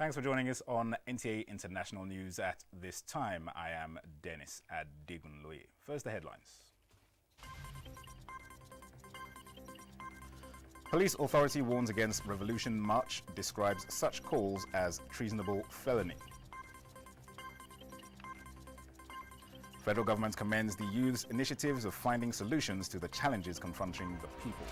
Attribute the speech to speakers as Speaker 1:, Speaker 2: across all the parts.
Speaker 1: Thanks for joining us on NTA International News at this time. I am Dennis Adigunloye. First, the headlines. Police authority warns against revolution march, describes such calls as treasonable felony. Federal government commends the youth's initiatives of finding solutions to the challenges confronting the people.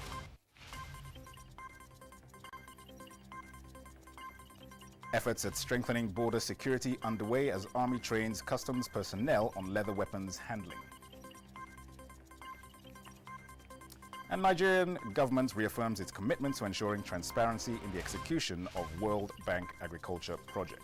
Speaker 1: Efforts at strengthening border security underway as Army trains customs personnel on leather weapons handling. And Nigerian government reaffirms its commitment to ensuring transparency in the execution of World Bank Agriculture Project.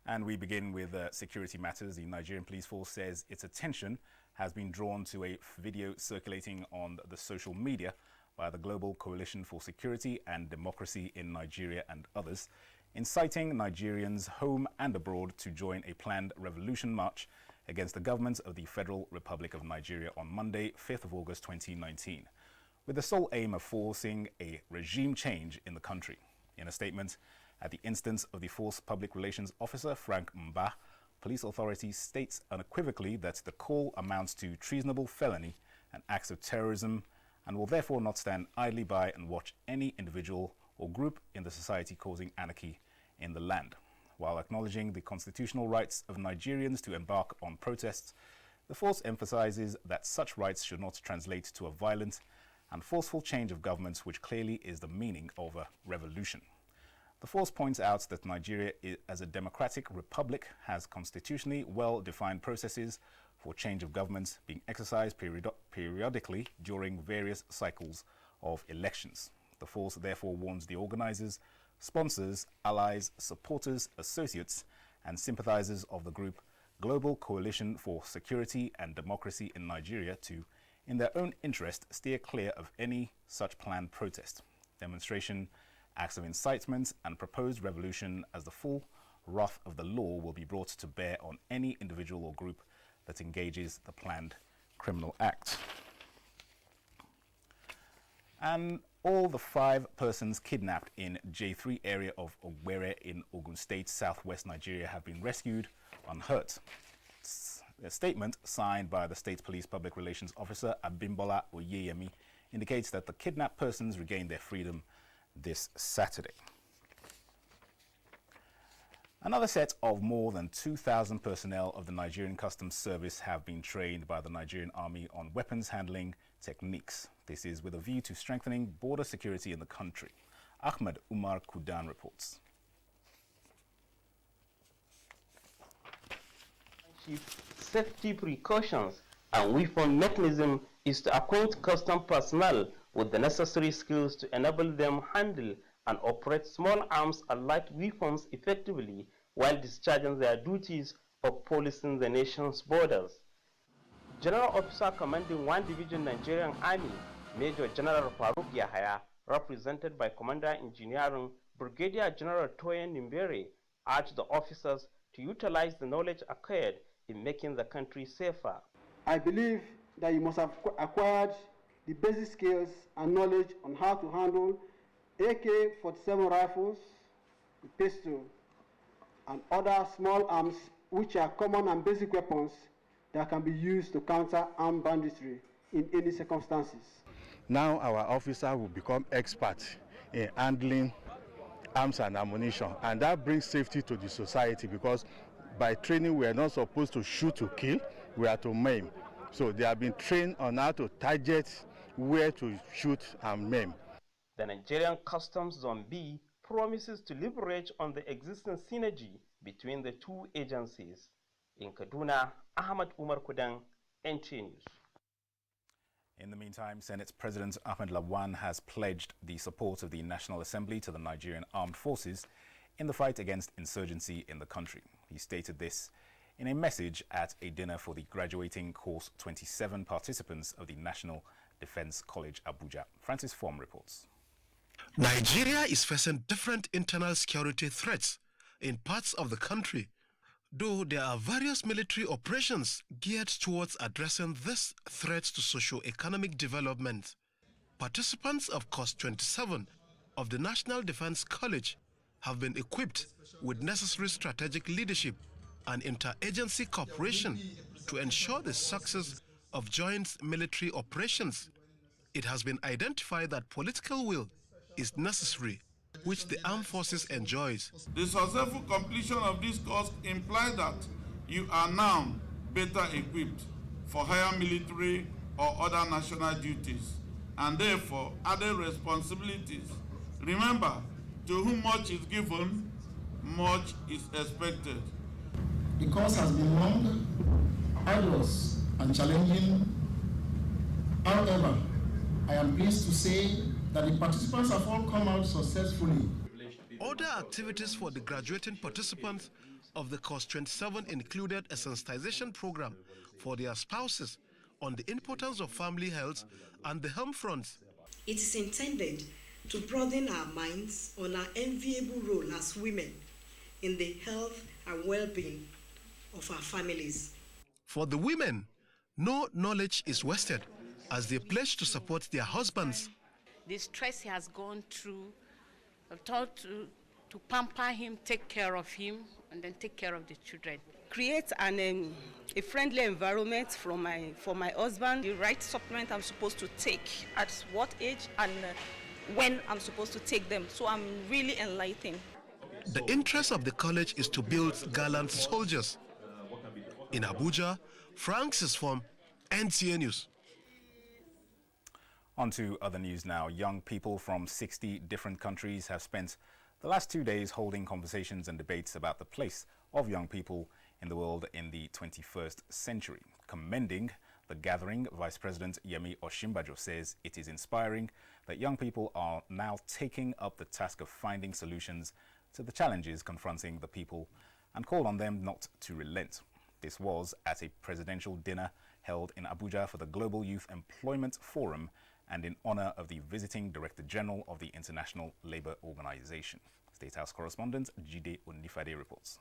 Speaker 1: And we begin with security matters. The Nigerian police force says its attention has been drawn to a video circulating on the social media by the Global Coalition for Security and Democracy in Nigeria and others, inciting Nigerians home and abroad to join a planned revolution march against the government of the Federal Republic of Nigeria on Monday, 5th of August 2019, with the sole aim of forcing a regime change in the country. In a statement, at the instance of the force public relations officer, Frank Mba, police authority states unequivocally that the call amounts to treasonable felony and acts of terrorism and will therefore not stand idly by and watch any individual or group in the society causing anarchy in the land. While acknowledging the constitutional rights of Nigerians to embark on protests, the force emphasizes that such rights should not translate to a violent and forceful change of government, which clearly is the meaning of a revolution. The force points out that Nigeria, as a democratic republic, has constitutionally well-defined processes for change of government being exercised periodically during various cycles of elections. The force therefore warns the organizers, sponsors, allies, supporters, associates, and sympathizers of the group Global Coalition for Security and Democracy in Nigeria to, in their own interest, steer clear of any such planned protest, demonstration, acts of incitement, and proposed revolution, as the full wrath of the law will be brought to bear on any individual or group that engages the planned criminal act. And all the 5 persons kidnapped in J3 area of Ogbere in Ogun State, southwest Nigeria, have been rescued unhurt. A statement signed by the State Police Public Relations Officer Abimbola Oyeyemi indicates that the kidnapped persons regained their freedom this Saturday. Another set of more than 2,000 personnel of the Nigerian Customs Service have been trained by the Nigerian Army on weapons handling techniques. This is with a view to strengthening border security in the country. Ahmed Umar Kudan reports.
Speaker 2: Safety precautions and weapon mechanism is to acquaint custom personnel with the necessary skills to enable them handle and operate small arms and light weapons effectively while discharging their duties of policing the nation's borders. General Officer Commanding 1 Division Nigerian Army, Major General Farouk Yahaya, represented by Commander Engineering Brigadier General Toyin Nimbere, urged the officers to utilize the knowledge acquired in making the country safer.
Speaker 3: I believe that you must have acquired the basic skills and knowledge on how to handle AK-47 rifles, pistol, and other small arms which are common and basic weapons that can be used to counter armed banditry in any circumstances.
Speaker 4: Now our officer will become expert in handling arms and ammunition, and that brings safety to the society, because by training we are not supposed to shoot to kill, we are to maim. So they have been trained on how to target, where to shoot and maim.
Speaker 2: The Nigerian Customs Zone B promises to leverage on the existing synergy between the two agencies. In Kaduna, Ahmed Umar Kudan, NTA News.
Speaker 1: In the meantime, Senate President Ahmed Lawan has pledged the support of the National Assembly to the Nigerian Armed Forces in the fight against insurgency in the country. He stated this in a message at a dinner for the graduating course 27 participants of the National Defense College, Abuja. Francis Form reports.
Speaker 5: Nigeria is facing different internal security threats in parts of the country. Though there are various military operations geared towards addressing this threat to socio-economic development, participants of Course 27 of the National Defense College have been equipped with necessary strategic leadership and interagency cooperation to ensure the success of joint military operations. It has been identified that political will is necessary, which the armed forces enjoys.
Speaker 6: The successful completion of this course implies that you are now better equipped for higher military or other national duties, and therefore other responsibilities. Remember, to whom much is given, much is expected.
Speaker 7: The course has been long, arduous, and challenging. However, I am pleased to say that the participants have all come out successfully.
Speaker 5: Other activities for the graduating participants of the Course 27 included a sensitization program for their spouses on the importance of family health and the home front.
Speaker 8: It is intended to broaden our minds on our enviable role as women in the health and well-being of our families.
Speaker 5: For the women, no knowledge is wasted as they pledge to support their husbands.
Speaker 9: The stress he has gone through, I've taught to pamper him, take care of him, and then take care of the children.
Speaker 10: Create a friendly environment for my husband. The right supplement I'm supposed to take, at what age and when I'm supposed to take them. So I'm really enlightened.
Speaker 5: The interest of the college is to build gallant soldiers. In Abuja, Francis from NTA News.
Speaker 1: On to other news now. Young people from 60 different countries have spent the last 2 days holding conversations and debates about the place of young people in the world in the 21st century. Commending the gathering, Vice President Yemi Osinbajo says it is inspiring that young people are now taking up the task of finding solutions to the challenges confronting the people and called on them not to relent. This was at a presidential dinner held in Abuja for the Global Youth Employment Forum and in honor of the visiting Director General of the International Labour Organization. State House correspondent Jide Onifade reports.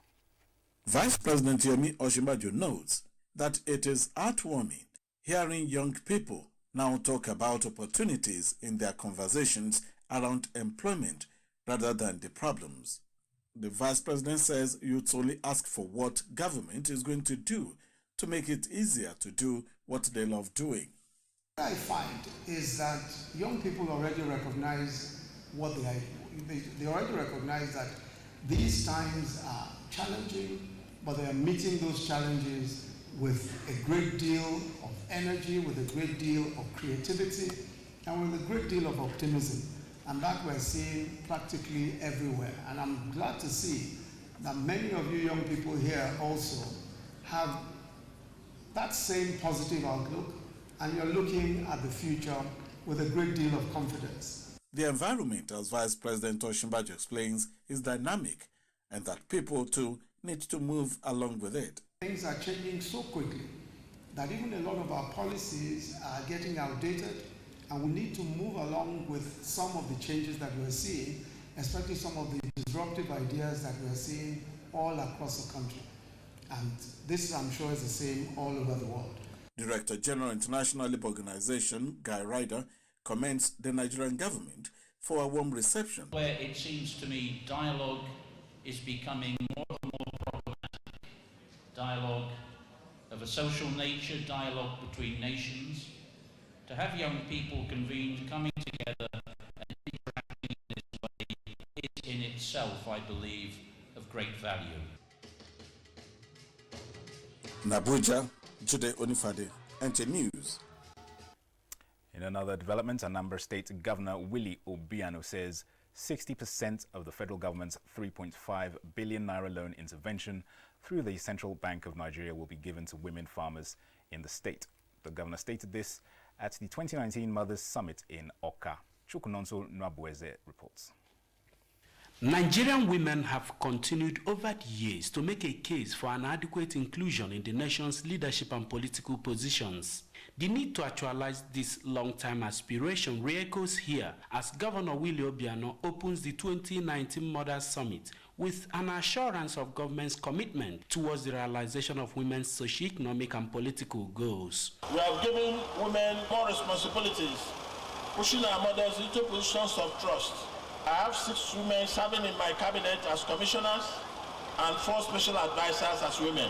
Speaker 11: Vice President Yemi Osinbajo notes that it is heartwarming hearing young people now talk about opportunities in their conversations around employment rather than the problems. The Vice President says youths only ask for what government is going to do to make it easier to do what they love doing.
Speaker 12: What I find is that young people already recognize what they already recognize that these times are challenging, but they are meeting those challenges with a great deal of energy, with a great deal of creativity, and with a great deal of optimism. And that we're seeing practically everywhere. And I'm glad to see that many of you young people here also have that same positive outlook, and you're looking at the future with a great deal of confidence.
Speaker 11: The environment, as Vice President Osinbajo explains, is dynamic, and that people too need to move along with it.
Speaker 12: Things are changing so quickly that even a lot of our policies are getting outdated, and we need to move along with some of the changes that we're seeing, especially some of the disruptive ideas that we're seeing all across the country. And this, I'm sure, is the same all over the world.
Speaker 11: Director General International Labour Organization, Guy Ryder, commends the Nigerian government for a warm reception.
Speaker 13: Where it seems to me dialogue is becoming more and more problematic. Dialogue of a social nature, dialogue between nations. To have young people convened, coming together and interacting in this way is in itself, I believe, of great value.
Speaker 11: In Abuja, Jide Onifade, NTA News.
Speaker 1: In another development, Anambra State Governor Willie Obiano says 60% of the federal government's 3.5 billion naira loan intervention through the Central Bank of Nigeria will be given to women farmers in the state. The governor stated this at the 2019 Mothers Summit in Oka. Chukunonso Nwabueze reports.
Speaker 14: Nigerian women have continued over the years to make a case for an adequate inclusion in the nation's leadership and political positions. The need to actualize this long-time aspiration re-echoes here as Governor Willie Obiano opens the 2019 Mothers Summit with an assurance of government's commitment towards the realization of women's socio-economic and political goals.
Speaker 15: We have given women more responsibilities, pushing our mothers into positions of trust. I have 6 women serving in my cabinet as commissioners and 4 special advisors as women.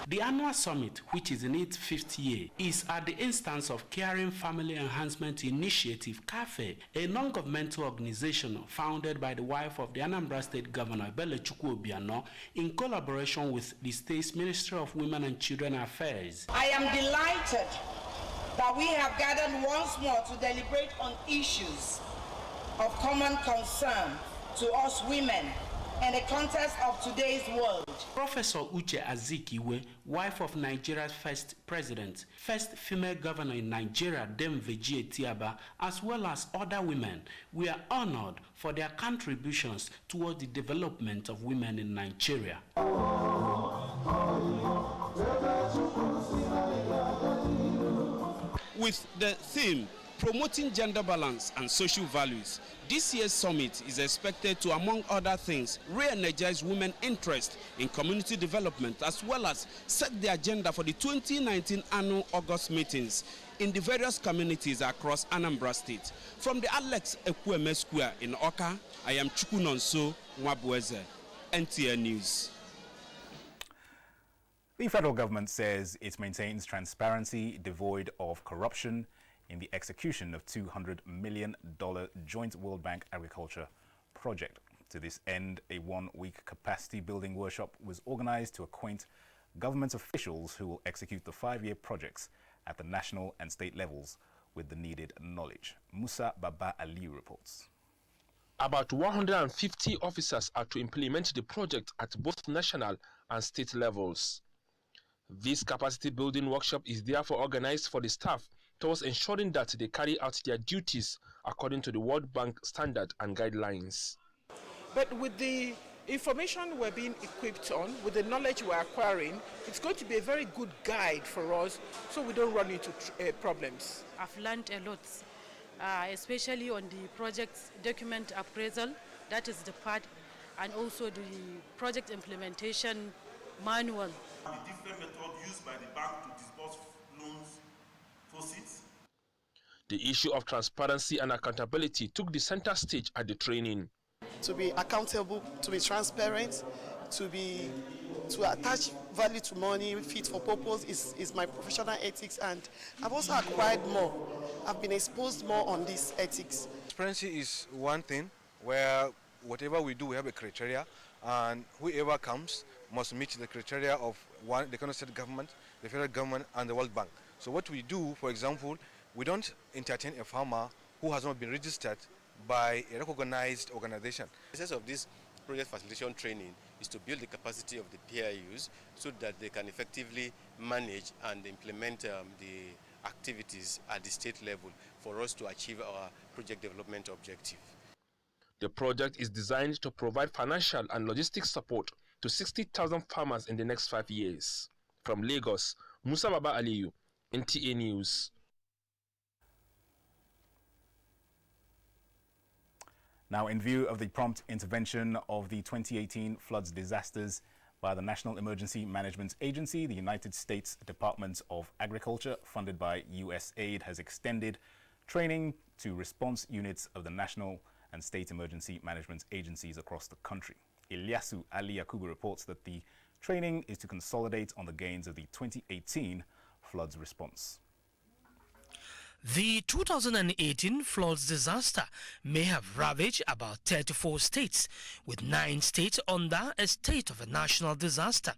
Speaker 14: The annual summit, which is in its 5th year, is at the instance of Caring Family Enhancement Initiative, CAFE, a non-governmental organization founded by the wife of the Anambra State Governor, Bello Chukwuobiano, in collaboration with the state's Ministry of Women and Children Affairs.
Speaker 16: I am delighted that we have gathered once more to deliberate on issues of common concern to us women in the context of today's world.
Speaker 14: Professor Uche Azikiwe, wife of Nigeria's first president, first female governor in Nigeria, Dame Vejie Tiaba, as well as other women, were honored for their contributions towards the development of women in Nigeria. With the theme, Promoting Gender Balance and Social Values, this year's summit is expected to, among other things, re-energize women's interest in community development as well as set the agenda for the 2019 annual August meetings in the various communities across Anambra State. From the Alex Ekweme Square in Oka, I am Chukunonso Nwabueze, NTA News.
Speaker 1: The federal government says it maintains transparency devoid of corruption in the execution of $200 million joint World Bank agriculture project. To this end, a one-week capacity building workshop was organized to acquaint government officials who will execute the 5-year projects at the national and state levels with the needed knowledge. Musa Baba Ali reports.
Speaker 17: About 150 officers are to implement the project at both national and state levels. This capacity building workshop is therefore organized for the staff towards ensuring that they carry out their duties according to the World Bank standard and guidelines.
Speaker 18: But with the information we're being equipped on, with the knowledge we're acquiring, it's going to be a very good guide for us so we don't run into problems.
Speaker 19: I've learned a lot, especially on the project document appraisal, that is the part, and also the project implementation manual.
Speaker 20: The different method used by the bank to disburse loans.
Speaker 17: The issue of transparency and accountability took the center stage at the training.
Speaker 21: To be accountable, to be transparent, to attach value to money, fit for purpose is my professional ethics, and I've also acquired more. I've been exposed more on this ethics.
Speaker 22: Transparency is one thing where whatever we do, we have a criteria, and whoever comes must meet the criteria of one, the Kano State government, the federal government, and the World Bank. So what we do, for example, we don't entertain a farmer who has not been registered by a recognized organization.
Speaker 23: The essence of this project facilitation training is to build the capacity of the PIUs so that they can effectively manage and implement the activities at the state level for us to achieve our project development objective.
Speaker 17: The project is designed to provide financial and logistics support to 60,000 farmers in the next 5 years. From Lagos, Musa Baba Aliyu, NTA News.
Speaker 1: Now, in view of the prompt intervention of the 2018 floods disasters by the National Emergency Management Agency, the United States Department of Agriculture, funded by USAID, has extended training to response units of the national and state emergency management agencies across the country. Ilyasu Ali Yakubu reports that the training is to consolidate on the gains of the 2018 floods response.
Speaker 24: The 2018 floods disaster may have ravaged about 34 states, with 9 states under a state of a national disaster.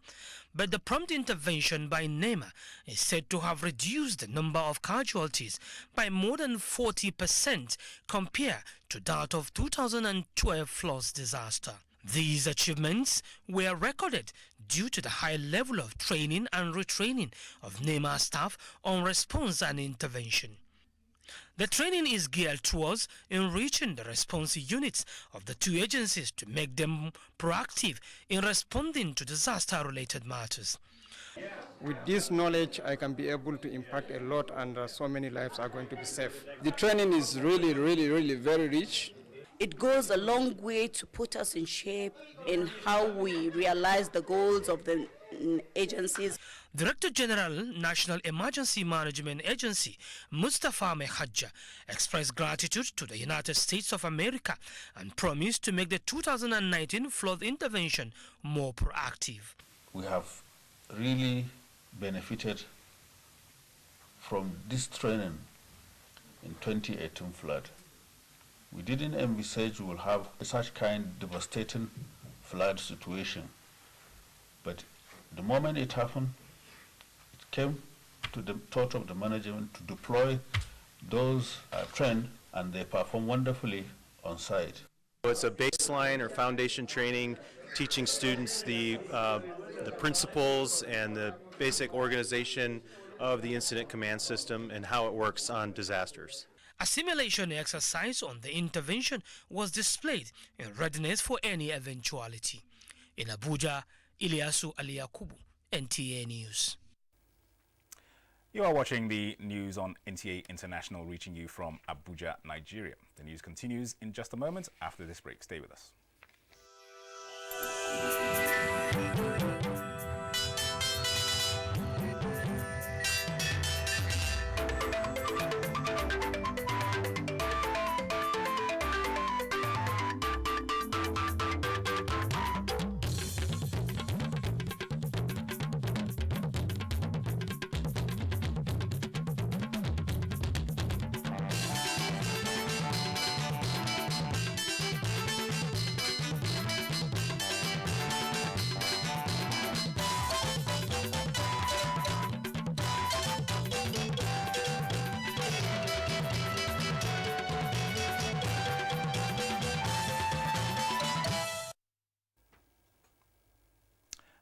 Speaker 24: But the prompt intervention by NEMA is said to have reduced the number of casualties by more than 40% compared to that of 2012 floods disaster. These achievements were recorded due to the high level of training and retraining of NEMA staff on response and intervention. The training is geared towards enriching the response units of the 2 agencies to make them proactive in responding to disaster-related matters.
Speaker 25: With this knowledge, I can be able to impact a lot, and so many lives are going to be saved.
Speaker 26: The training is really very rich.
Speaker 2: it goes a long way to put us in shape in how we realize the goals of the agencies.
Speaker 24: Director General, National Emergency Management Agency, Mustafa Hajj, expressed gratitude to the United States of America and promised to make the 2019 flood intervention more proactive.
Speaker 3: We have really benefited from this training in 2018 flood. We didn't envisage we will have such kind devastating flood situation, but the moment it happened, it came to the thought of the management to deploy those trained, and they perform wonderfully on site.
Speaker 4: It's a baseline or foundation training, teaching students the principles and the basic organization of the incident command system and how it works on disasters.
Speaker 24: A simulation exercise on the intervention was displayed in readiness for any eventuality. In Abuja, Ilyasu Aliyakubu, NTA News.
Speaker 1: You are watching the news on NTA International, reaching you from Abuja, Nigeria. The news continues in just a moment after this break. Stay with us.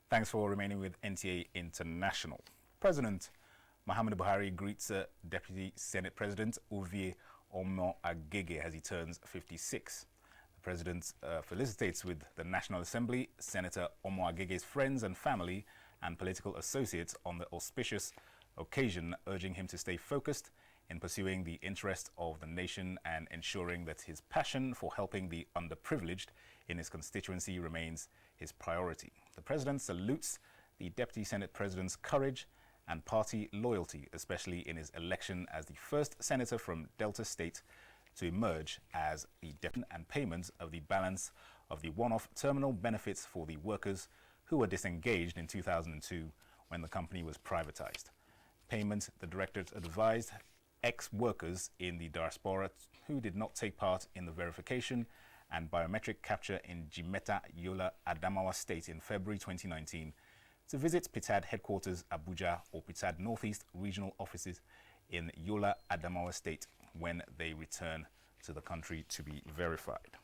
Speaker 1: Thanks for remaining with NTA International. President Muhammadu Buhari greets Deputy Senate President Ovie Omo-Agege as he turns 56. The President felicitates with the National Assembly Senator Omo-Agege's friends and family and political associates on the auspicious occasion, urging him to stay focused in pursuing the interests of the nation and ensuring that his passion for helping the underprivileged in his constituency remains his priority. The President salutes the Deputy Senate President's courage and party loyalty, especially in his election as the first senator from Delta State to emerge as the deputy, and payment of the balance of the one-off terminal benefits for the workers who were disengaged in 2002 when the company was privatized. Payment, the Directorate advised ex-workers in the diaspora who did not take part in the verification and biometric capture in Jimeta, Yola, Adamawa State in February 2019 to visit PITAD headquarters Abuja or PITAD Northeast regional offices in Yola, Adamawa State when they return to the country to be verified.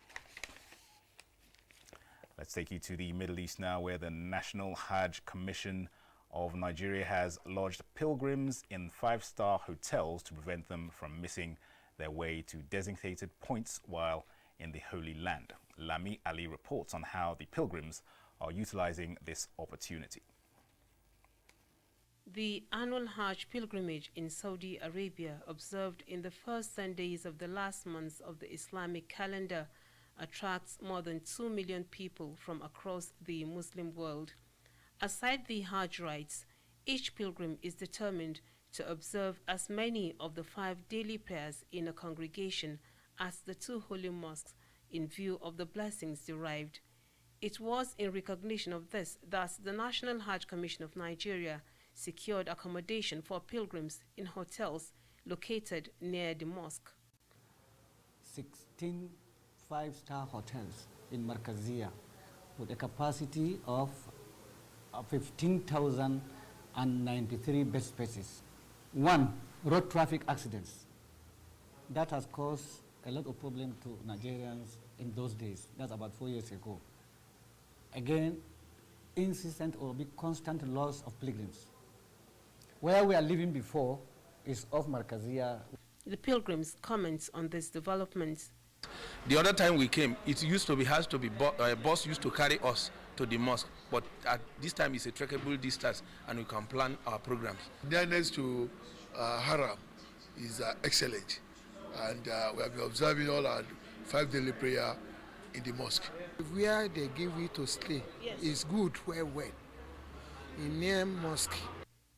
Speaker 1: Let's take you to the Middle East now, where the National Hajj Commission of Nigeria has lodged pilgrims in 5-star hotels to prevent them from missing their way to designated points while in the Holy Land. Lami Ali reports on how the pilgrims are utilizing this opportunity.
Speaker 6: The annual Hajj pilgrimage in Saudi Arabia, observed in the first 10 days of the last month of the Islamic calendar, attracts more than 2 million people from across the Muslim world. Aside the Hajj rites, each pilgrim is determined to observe as many of the 5 daily prayers in a congregation as the 2 holy mosques in view of the blessings derived. It was in recognition of this that the National Hajj Commission of Nigeria secured accommodation for pilgrims in hotels located near the mosque.
Speaker 7: 16 5-star hotels in Markazia with a capacity of 15,093 bed spaces. 1, road traffic accidents. That has caused a lot of problem to Nigerians in those days. That's about 4 years ago. Again, insistent or big constant loss of pilgrims. Where we are living before is off Markazia.
Speaker 6: The pilgrims comment on this development.
Speaker 26: The other time we came, it used to be, a bus used to carry us to the mosque, but at this time it's a trackable distance and we can plan our programs.
Speaker 27: Nearness to Haram is excellent, and we have been observing all our
Speaker 5: 5-daily prayer in the mosque.
Speaker 8: Where they give you to stay is good, well, in near mosque.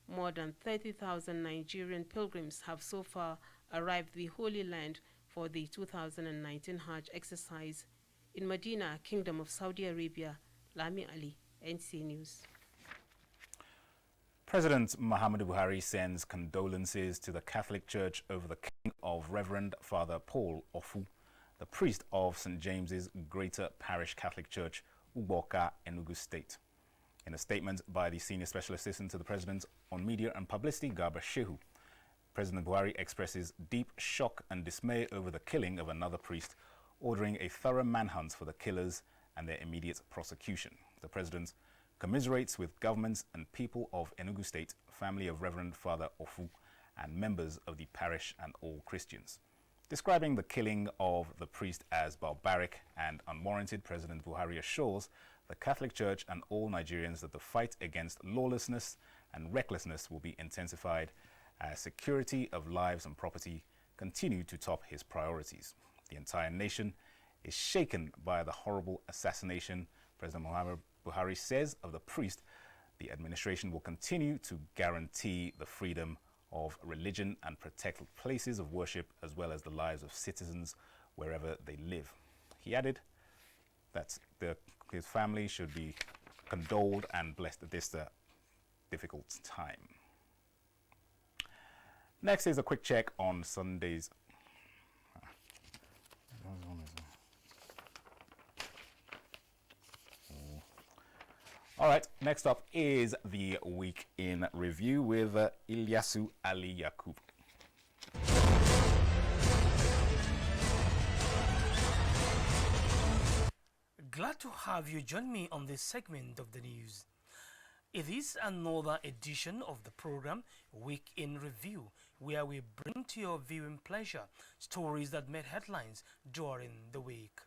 Speaker 6: More than 30,000 Nigerian pilgrims have so far arrived the Holy Land for the 2019 Hajj exercise. In Medina, Kingdom of Saudi Arabia, Lami Ali, NTA News.
Speaker 1: President Muhammadu Buhari sends condolences to the Catholic Church over the killing of Reverend Father Paul Ofu, the priest of St. James's Greater Parish Catholic Church, Uboka, Enugu State. In a statement by the Senior Special Assistant to the President on Media and Publicity, Garba Shehu, President Buhari expresses deep shock and dismay over the killing of another priest, ordering a thorough manhunt for the killers and their immediate prosecution. The President commiserates with governments and people of Enugu State, family of Reverend Father Ofu, and members of the parish and all Christians. Describing the killing of the priest as barbaric and unwarranted, President Buhari assures the Catholic Church and all Nigerians that the fight against lawlessness and recklessness will be intensified as security of lives and property continue to top his priorities. The entire nation is shaken by the horrible assassination President Muhammadu Buhari says of the priest. The administration will continue to guarantee the freedom of religion and protect places of worship as well as the lives of citizens wherever they live. He added that his family should be condoled and blessed at this difficult time. Next is a quick check on Sunday's. All right, next up is the Week in Review with Ilyasu Ali Yakub.
Speaker 24: Glad to have you join me on this segment of the news. It is another edition of the program Week in Review, where we bring to your viewing pleasure stories that made headlines during the week.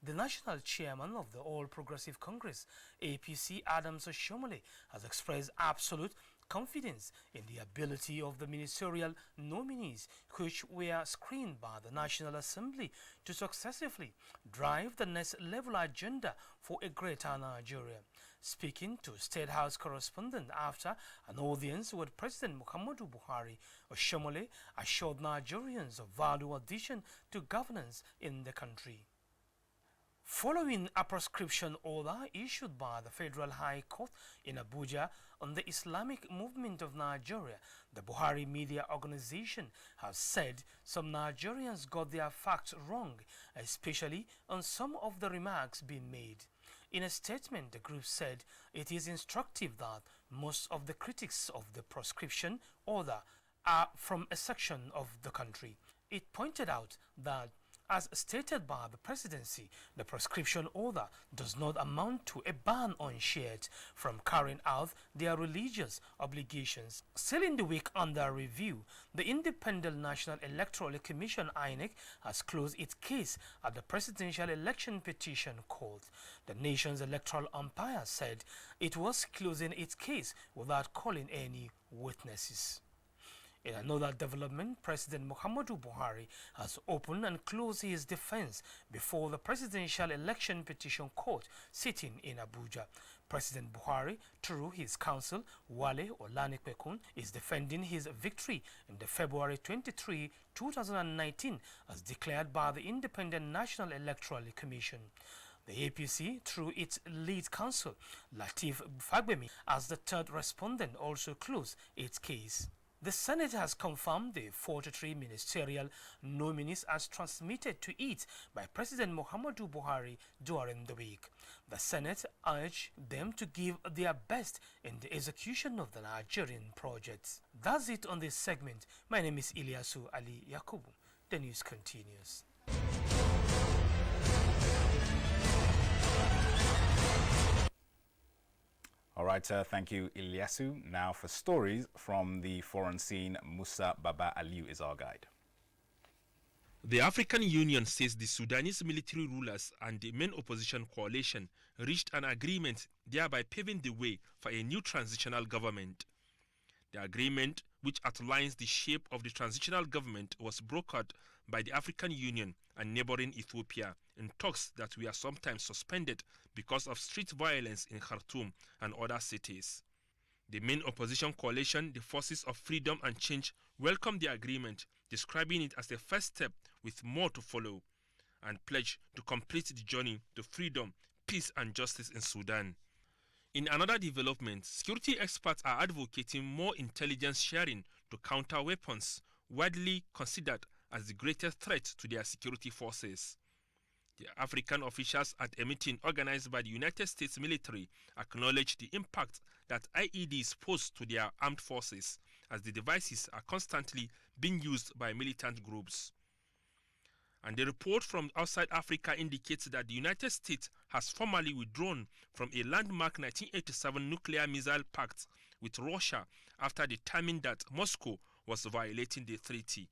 Speaker 24: The national chairman of the All Progressive Congress, APC, Adams Oshomole, has expressed absolute confidence in the ability of the ministerial nominees which were screened by the National Assembly to successively drive the next level agenda for a greater Nigeria. Speaking to State House correspondent after an audience with President Muhammadu Buhari, Oshomole assured Nigerians of value addition to governance in the country. Following a prescription order issued by the Federal High Court in Abuja on the Islamic Movement of Nigeria, the Buhari Media Organization has said some Nigerians got their facts wrong, especially on some of the remarks being made. In a statement, the group said it is instructive that most of the critics of the prescription order are from a section of the country. It pointed out that as stated by the presidency, the prescription order does not amount to a ban on Shiites from carrying out their religious obligations. Still in the week under review, the Independent National Electoral Commission (INEC) has closed its case at the Presidential Election Petition Court. The nation's electoral umpire said it was closing its case without calling any witnesses. In another development, President Muhammadu Buhari has opened and closed his defense before the Presidential Election Petition Court sitting in Abuja. President Buhari, through his counsel, Wale Olanipekun, is defending his victory in the February 23, 2019, as declared by the Independent National Electoral Commission. The APC, through its lead counsel, Lateef Fagbemi, as the third respondent, also closed its case. The Senate has confirmed the 43 ministerial nominees as transmitted to it by President Muhammadu Buhari during the week. The Senate urged them to give their best in the execution of the Nigerian projects. That's it on this segment. My name is Ilyasu Ali Yakubu. The news continues.
Speaker 1: All right, thank you, Ilyasu. Now for stories from the foreign scene, Musa Baba Aliu is our guide.
Speaker 17: The African Union says the Sudanese military rulers and the main opposition coalition reached an agreement, thereby paving the way for a new transitional government. The agreement which outlines the shape of the transitional government, was brokered by the African Union and neighboring Ethiopia in talks that were sometimes suspended because of street violence in Khartoum and other cities. The main opposition coalition, the Forces of Freedom and Change, welcomed the agreement, describing it as a first step with more to follow, and pledged to complete the journey to freedom, peace and justice in Sudan. In another development, security experts are advocating more intelligence sharing to counter weapons, widely considered as the greatest threat to their security forces. The African officials at a meeting organized by the United States military acknowledged the impact that IEDs pose to their armed forces, as the devices are constantly being used by militant groups. And the report from outside Africa indicates that the United States has formally withdrawn from a landmark 1987 nuclear missile pact with Russia after determining that Moscow was violating the treaty.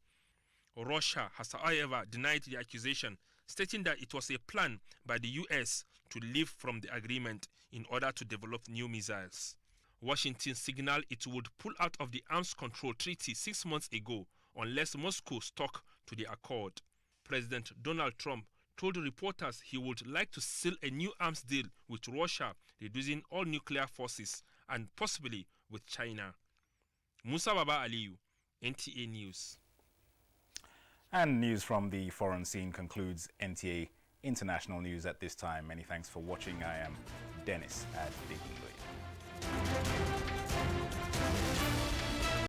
Speaker 17: Russia has, however, denied the accusation, stating that it was a plan by the US to leave from the agreement in order to develop new missiles. Washington signaled it would pull out of the Arms Control Treaty 6 months ago unless Moscow stuck to the accord. President Donald Trump told reporters he would like to seal a new arms deal with Russia, reducing all nuclear forces, and possibly with China. Musa Baba Aliyu, NTA News.
Speaker 1: And news from the foreign scene concludes NTA International News at this time. Many thanks for watching. I am Dennis at Digundoye.